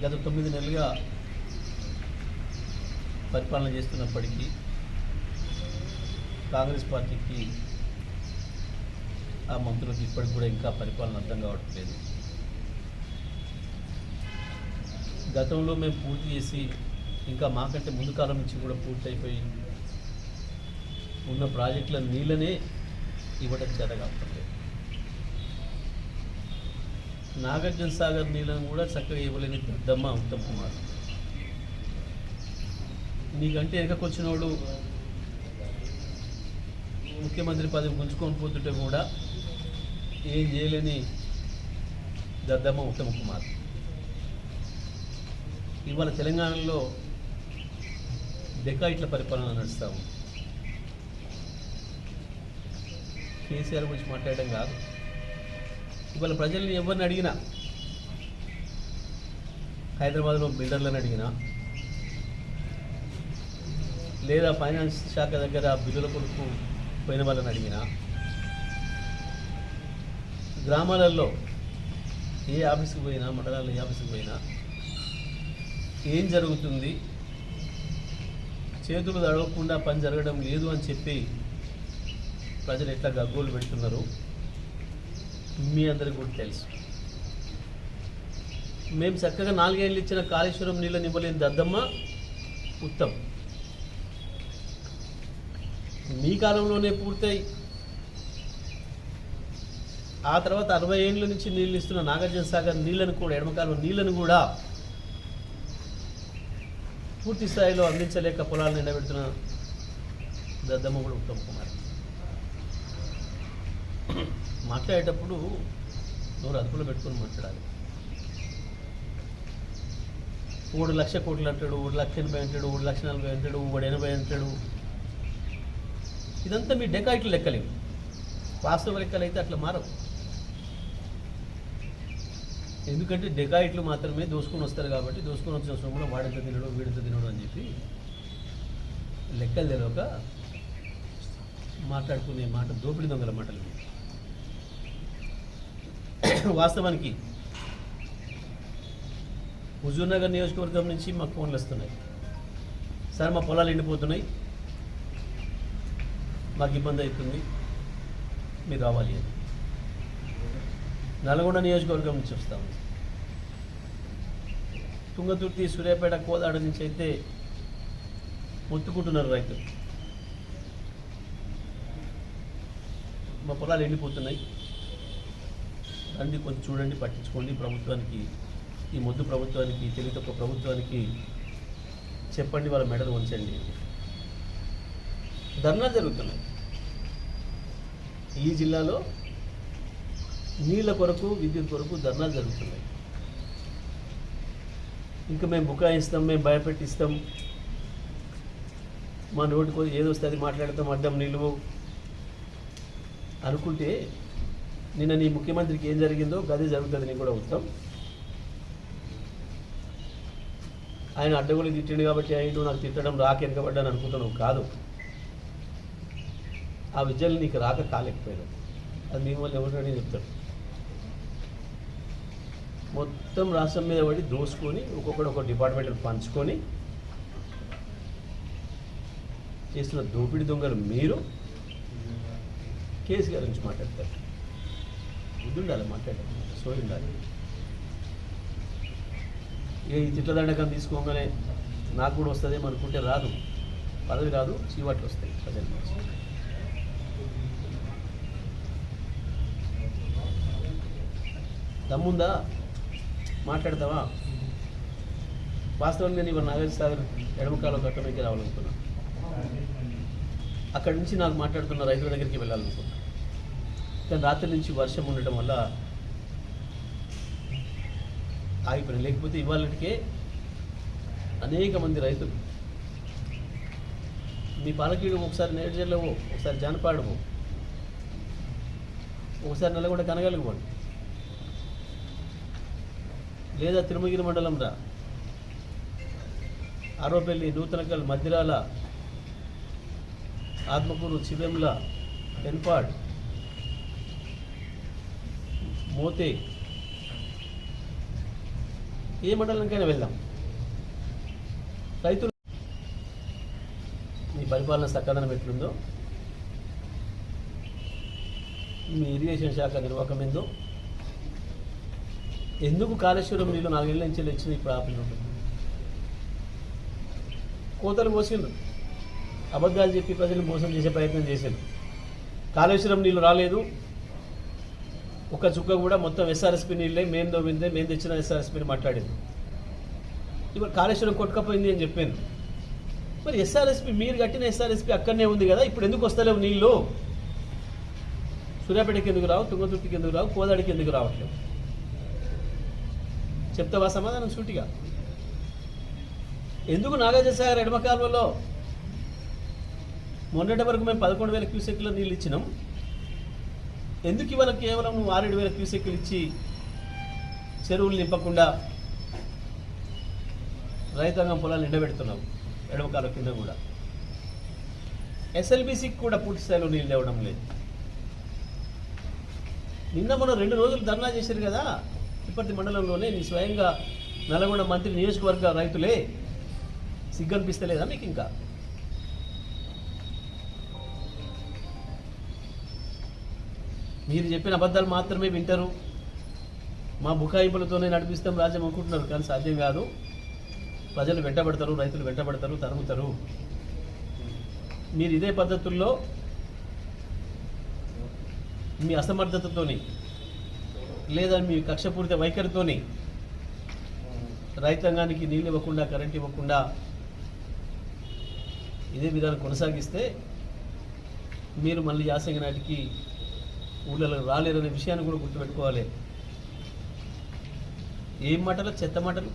గత 9 నెలలుగా పరిపాలన చేస్తున్నప్పటికీ కాంగ్రెస్ పార్టీకి ఆ మంత్రులకు ఇప్పటికి కూడా ఇంకా పరిపాలన అర్థం కావట్లేదు. గతంలో మేము పూర్తి చేసి ఇంకా మాకంటే ముందు కాలం నుంచి కూడా పూర్తయిపోయి ఉన్న ప్రాజెక్టుల నీళ్ళనే ఇవ్వడం చేత కావట్లేదు. నాగార్జున సాగర్ నీళ్ళను కూడా చక్కగా ఇవ్వలేని దద్దమ్మ ఉత్తమ్ కుమార్. నీకంటే వెనకొచ్చినోడు ముఖ్యమంత్రి పదవి గుంజుకొని పోతుంటే కూడా ఏం చేయలేని దద్దమ్మ ఉత్తమ్ కుమార్. ఇవాళ తెలంగాణలో డెకాయిట్ల పరిపాలన నడుస్తాము. కేసీఆర్ గురించి మాట్లాడడం కాదు, ఇవాళ ప్రజల్ని ఎవరిని అడిగినా, హైదరాబాద్లో బిల్డర్లను అడిగినా, లేదా ఫైనాన్స్ శాఖ దగ్గర బిల్లుల కొడుకు పోయిన వాళ్ళని అడిగినా, గ్రామాలలో ఏ ఆఫీస్కి పోయినా, మండలాల్లో ఏ ఆఫీస్కి పోయినా ఏం జరుగుతుంది, చేతులు తడవకుండా పని జరగడం లేదు అని చెప్పి ప్రజలు ఎట్లా గగ్గోలు పెడుతున్నారు మీ అందరికీ కూడా తెలుసు. మేము చక్కగా 4 ఏళ్ళు ఇచ్చిన కాళేశ్వరం నీళ్ళని ఇవ్వలేని దద్దమ్మ ఉత్తమ్. మీ కాలంలోనే పూర్తయి ఆ తర్వాత 60 ఏళ్ళ నుంచి నీళ్ళు ఇస్తున్న నాగార్జున సాగర్ నీళ్ళను కూడా, ఎడమకాలం నీళ్ళను కూడా పూర్తి స్థాయిలో అందించలేక పొలాలను ఎండబెడుతున్న దద్దమ్మ కూడా ఉత్తమ్ కుమార్. మాట్లాడేటప్పుడు నోరు అదుపులో పెట్టుకొని మాట్లాడాలి. 3 లక్షల కోట్లు అంటాడు, 1,80,000 అంటాడు, 1,40,000 అంటాడు, 180 అంటాడు. ఇదంతా మీ డెకాయిట్లు లెక్కలేవు. వాస్తవ లెక్కలు అయితే అట్లా మారవు. ఎందుకంటే డెకాయిట్లు మాత్రమే దోసుకొని వస్తారు కాబట్టి దోసుకొని వచ్చిన సొమ్ములో వాడెంత తినడు, వీడెంత తినడు అని చెప్పి లెక్కలు తెలియక మాట్లాడుకునే మాట దోపిడీ దొంగల మాటలు. వాస్తవానికి హుజూర్నగర్ నియోజకవర్గం నుంచి మాకు ఫోన్లు వస్తున్నాయి, సార్ మా పొలాలు ఎండిపోతున్నాయి, మాకు ఇబ్బంది అవుతుంది, మీరు రావాలి అని. నల్గొండ నియోజకవర్గం నుంచి వస్తాము. తుంగతుర్తి, సూర్యాపేట, కోదాడ నుంచి అయితే మొత్తుకుంటున్నారు రైతులు, మా పొలాలు ఎండిపోతున్నాయి, రండి కొంచెం చూడండి, పట్టించుకోండి, ప్రభుత్వానికి, ఈ మొద్దు ప్రభుత్వానికి, తెలివి తక్కువ ప్రభుత్వానికి చెప్పండి, వాళ్ళ మెడలు ఉంచండి. ధర్నాలు జరుగుతున్నాయి. ఈ జిల్లాలో నీళ్ళ కొరకు, విద్యుత్ కొరకు ధర్నాలు జరుగుతున్నాయి. ఇంకా మేము బుకాయిస్తాం, మేము భయపెట్టిస్తాం, మా నోటికి ఏదో వస్తే అది మాట్లాడతాం, అడ్డం నిలువు అనుకుంటే నిన్న నీ ముఖ్యమంత్రికి ఏం జరిగిందో గది జరుగుతుంది. నీకు కూడా ఉత్తమ్, ఆయన అడ్డగోలు తిట్టిండు కాబట్టి అయ్యిండు, నాకు తిట్టడం రాక వెనకబడ్డాను అనుకుంటున్నావు కాదు. ఆ విద్యలు నీకు రాక కాలేకపోయాను, అది నీ వల్ల ఎవరిని చెప్తాడు. మొత్తం రాష్ట్రం మీద పడి దోసుకొని ఒక్కొక్కటి ఒక డిపార్ట్మెంట్ పంచుకొని చేస్తున్న దోపిడీ దొంగలు మీరు. కేసీఆర్ నుంచి మాట్లాడతారు, బుద్ధి ఉండాలి, మాట్లాడాలి, సోయి ఉండాలి. ఈ తిట్లదండకం తీసుకోగానే నాకు కూడా వస్తుంది అనుకుంటే రాదు, పదవి రాదు, చీవాట్లు వస్తాయి ప్రజల నుంచి. దమ్ముందా మాట్లాడతావా? వాస్తవంగా నేను ఇవాళ నాగార్జున సాగర్ ఎడమకాలం కట్టడానికి రావాలనుకున్నా. అక్కడి నుంచి నాకు మాట్లాడుతున్న రైతుల దగ్గరికి వెళ్ళాలనుకున్నా, కానీ రాత్రి నుంచి వర్షం ఉండటం వల్ల ఆగిపోయినా. లేకపోతే ఇవాళకే అనేక మంది రైతులు మీ పాలకీడు ఒకసారి నేర్జర్లవో, ఒకసారి జానపాడవో, ఒకసారి నల్లగొండ కనగలుగుకోండి, లేదా తిరుమగిరి మండలం రా, ఆరోపల్లి, నూతనకల్, మధ్యరాల, ఆత్మకూరు, చివెంల, పెన్పాడ్, మోతే, ఏ మండలంకైనా వెళ్దాం. రైతులు మీ పరిపాలన సక్కదనం ఎట్లుందో, మీ ఇరిగేషన్ శాఖ నిర్వాహకం ఏందో, ఎందుకు కాళేశ్వరం నీళ్ళు 4 ఏళ్ళ నుంచి వచ్చిన ఇప్పుడు ఆపిల్ ఉంటుంది. కోతలు పోసిండ్రు, అబద్ధాలు చెప్పి ప్రజలు మోసం చేసే ప్రయత్నం చేశారు. కాళేశ్వరం నీళ్ళు రాలేదు, ఒక చుక్క కూడా, మొత్తం ఎస్ఆర్ఎస్పీ నీళ్ళే మేము దోమిందే, మేము తెచ్చిన ఎస్ఆర్ఎస్పీని మాట్లాడింది. ఇప్పుడు కాళేశ్వరం కొట్టుకపోయింది అని చెప్పాను. మరి ఎస్ఆర్ఎస్పీ మీరు కట్టిన ఎస్ఆర్ఎస్పీ అక్కడనే ఉంది కదా, ఇప్పుడు ఎందుకు వస్తలేవు నీళ్ళు? సూర్యాపేటకి ఎందుకు రావు, తుంగతుర్తికి ఎందుకు రావు, కోదాడికి ఎందుకు రావట్లేవు? చెప్తావా సమాధానం సూటిగా? ఎందుకు నాగార్జునసాగర్ ఎడమ కాలువలో మొన్నటి వరకు మేము 11,000 క్యూసెక్ల నీళ్ళు ఇచ్చినాం, ఎందుకు ఇవాళ కేవలం 6,000 క్యూసెక్లు ఇచ్చి చెరువులు నింపకుండా రైతాంగం పొలాలు ఎండబెడుతున్నావు? ఎడమ కాలువ కింద కూడా ఎస్ఎల్బీసీకి కూడా పూర్తి స్థాయిలో నీళ్ళు ఇవ్వడం లేదు. నిన్న మనం 2 రోజులు ధర్నా చేశారు కదా తిప్పర్తి మండలంలోనే, నీ స్వయంగా నల్గొండ మంత్రి నియోజకవర్గ రైతులే. సిగ్గనిపిస్తలేదా మీకు? ఇంకా మీరు చెప్పిన అబద్ధాలు మాత్రమే వింటారు, మా బుకాయింపులతోనే నడిపిస్తాం రాజ్యం అనుకుంటున్నారు, కానీ సాధ్యం కాదు. ప్రజలు వెంటబడతారు, రైతులు వెంటబడతారు, తరుగుతారు. మీరు ఇదే పద్ధతుల్లో మీ అసమర్థతతోని లేదా మీ కక్షపూరిత వైఖరితోని రైతాంగానికి నీళ్ళు ఇవ్వకుండా, కరెంట్ ఇవ్వకుండా ఇదే విధానం కొనసాగిస్తే మీరు మళ్ళీ యాసంగి నాటికి ఊళ్ళలో రాలేరనే విషయాన్ని కూడా గుర్తుపెట్టుకోవాలి. ఏం మాటలు, చెత్త మాటలు.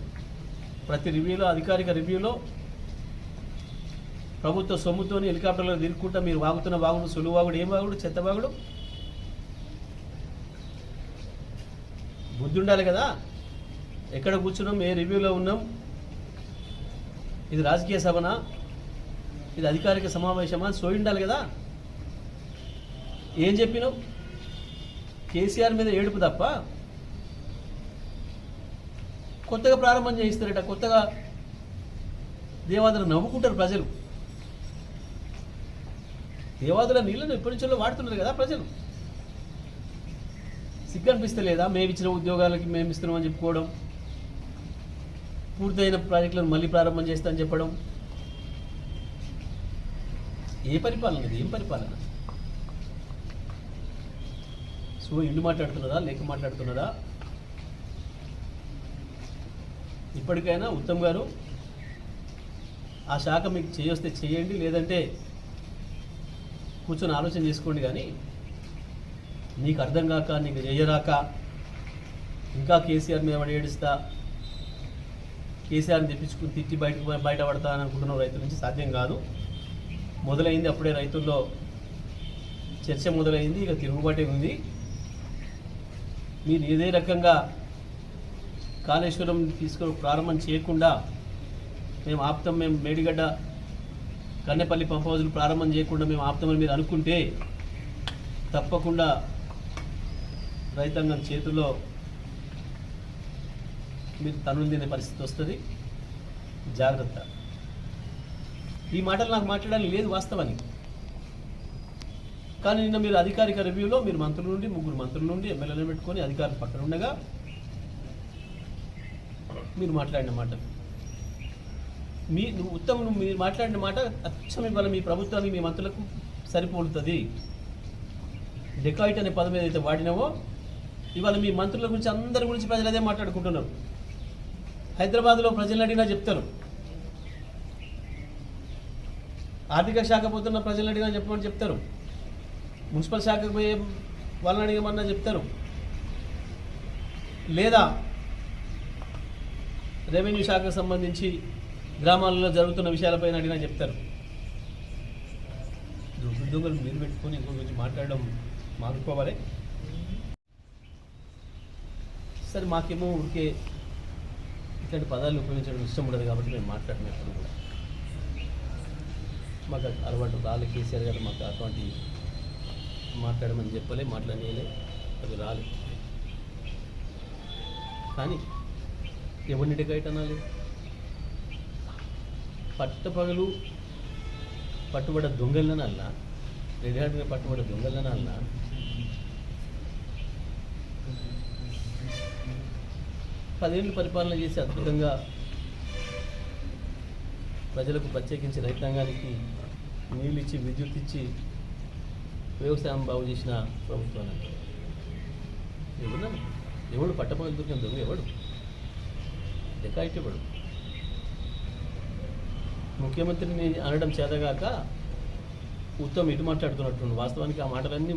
ప్రతి రివ్యూలో, అధికారిక రివ్యూలో ప్రభుత్వ సొమ్ముతోని హెలికాప్టర్లో తిరుగుకుంటా మీరు వాగుతున్న వాగుడు, సులువు వాగుడు, ఏం వాగుడు, చెత్త వాగుడు. బుద్ధి ఉండాలి కదా. ఎక్కడ కూర్చున్నాం, ఏ రివ్యూలో ఉన్నాం, ఇది రాజకీయ సభనా, ఇది అధికారిక సమావేశమా, సోయి ఉండాలి కదా. ఏం చెప్పినావు? కేసీఆర్ మీద ఏడుపు తప్ప కొత్తగా ప్రారంభం చేయిస్తారట, కొత్తగా దేవాదులు నవ్వుకుంటారు ప్రజలు. దేవాదుల నీళ్ళను ఎప్పటి నుంచో వాడుతున్నారు కదా ప్రజలు. సిగ్గు అనిపిస్తలేదా? మేము ఇచ్చిన ఉద్యోగాలకి మేము ఇస్తున్నామని చెప్పుకోవడం, పూర్తయిన ప్రాజెక్టులను మళ్ళీ ప్రారంభం చేస్తామని చెప్పడం. ఏ పరిపాలన ఇది? ఏం పరిపాలన? సో ఇల్లు మాట్లాడుతున్నదా, లేక మాట్లాడుతున్నదా? ఇప్పటికైనా ఉత్తమ్ గారు ఆ శాఖ మీకు చేయొస్తే చేయండి, లేదంటే కూర్చొని ఆలోచన చేసుకోండి. కానీ నీకు అర్థం కాక, నీకు చెయ్యరాక ఇంకా కేసీఆర్ మీద ఏడుస్తా, కేసీఆర్ని తెప్పించుకుని తిట్టి బయటపడతా అని అనుకుంటున్న రైతుల నుంచి సాధ్యం కాదు. మొదలైంది అప్పుడే, రైతుల్లో చర్చ మొదలైంది, ఇక తిరుగుబాటే ఉంది. మీరు ఏదే రకంగా కాళేశ్వరం తీసుకొని ప్రారంభం చేయకుండా మేము ఆపుతాం, మేము మేడిగడ్డ కన్నెపల్లి పంప్ హౌజులు ప్రారంభం చేయకుండా మేము ఆపుతామని మీరు అనుకుంటే తప్పకుండా రైతాంగం చేతుల్లో మీరు తనులు తినే పరిస్థితి వస్తుంది. జాగ్రత్త. ఈ మాటలు నాకు మాట్లాడాలని లేదు వాస్తవానికి, కానీ నిన్న మీరు అధికారిక రివ్యూలో మీరు మంత్రుల నుండి, 3 మంత్రుల నుండి ఎమ్మెల్యేలను పెట్టుకొని అధికారులు పక్కన ఉండగా మీరు మాట్లాడిన మాట, మీరు మాట్లాడిన మాట అచ్చం ఇవాళ మీ ప్రభుత్వానికి, మీ మంత్రులకు సరిపోతుంది. డెకాయిట్ అనే పదం ఏదైతే వాడినావో ఇవాళ మీ మంత్రుల గురించి, అందరి గురించి ప్రజలు అదే మాట్లాడుకుంటున్నారు. హైదరాబాద్లో ప్రజలను అడిగినా చెప్తారు, ఆర్థిక శాఖ పోతున్న ప్రజలను అడిగినా చెప్పమని చెప్తారు, మున్సిపల్ శాఖకు పోయే వాళ్ళని అడిగమన్నా చెప్తారు, లేదా రెవెన్యూ శాఖకు సంబంధించి గ్రామాలలో జరుగుతున్న విషయాలపైన అడిగినా చెప్తారు. ఉద్యోగులు మీరు పెట్టుకొని ఇంకో గురించి మాట్లాడడం మానుకోవాలి. సరే, మాకేమో ఊరికే ఇట్లాంటి పదాలు ఉపయోగించడం ఇష్టం ఉండదు కాబట్టి మేము మాట్లాడినప్పుడు కూడా మాకు అలవాటు రాలే. కేసీఆర్ గారు మాకు అటువంటి మాట్లాడమని చెప్పలే, మాట్లాడలే, అది రాలే. కానీ ఎవరిని డెకాయిట్ అనాలి? పట్టపగలు పట్టుబడ్డ దొంగలను అన్నా, రెడ్ హ్యాండ్గా పట్టుబడ్డ దొంగలను అన్నా, పదేళ్ళు పరిపాలన చేసి అద్భుతంగా ప్రజలకు ప్రత్యేకించి రైతాంగానికి నీళ్ళు ఇచ్చి విద్యుత్ ఇచ్చి వ్యవసాయం బాగు చేసిన ప్రభుత్వాన్ని ఎవడు పట్టపగలు దొరికిన దొంగ ఎవడు? డెకాయిట్ ఎవడు? ముఖ్యమంత్రిని అనడం చేతగాక ఉత్తమ్ ఇటు మాట్లాడుతున్నట్టు. వాస్తవానికి ఆ మాటలన్నీ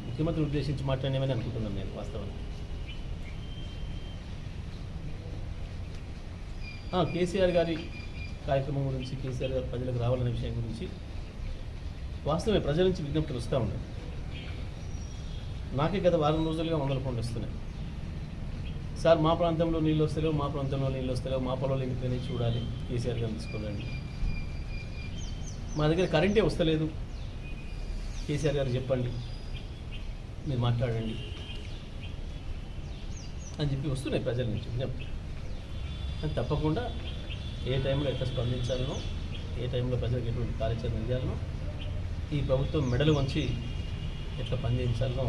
ముఖ్యమంత్రిని ఉద్దేశించి మాట్లాడేమని అనుకుంటున్నాను నేను. వాస్తవానికి కేసీఆర్ గారి కార్యక్రమం గురించి, కేసీఆర్ గారు ప్రజలకు రావాలనే విషయం గురించి వాస్తవమే ప్రజల నుంచి విజ్ఞప్తులు వస్తూ ఉన్నాయి. నాకే గత వారం రోజులుగా 100 ఫోన్లు వస్తున్నాయి. సార్ మా ప్రాంతంలో నీళ్ళు వస్తలేవు, మా ప్రాంతంలో నీళ్ళు వస్తలేవు, మా పొలంలో ఇంటిని చూడాలి, కేసీఆర్ గారిని తీసుకోండి, మా దగ్గర కరెంటే వస్తలేదు, కేసీఆర్ గారు చెప్పండి, మీరు మాట్లాడండి అని చెప్పి వస్తున్నాయి ప్రజల నుంచి విజ్ఞప్తి. అని తప్పకుండా ఏ టైంలో ఎట్లా స్పందించాలనో, ఏ టైంలో ప్రజలకు ఎటువంటి కార్యాచరణ చేయాలనో, ఈ ప్రభుత్వం మెడలు వంచి ఎట్లా పనిచేయించాలనో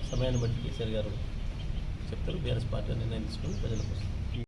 సమయాన్ని బట్టి కేసీఆర్ గారు చెప్తారు. బీఆర్ఎస్ పార్టీ నిర్ణయం తీసుకొని ప్రజలకు వస్తుంది.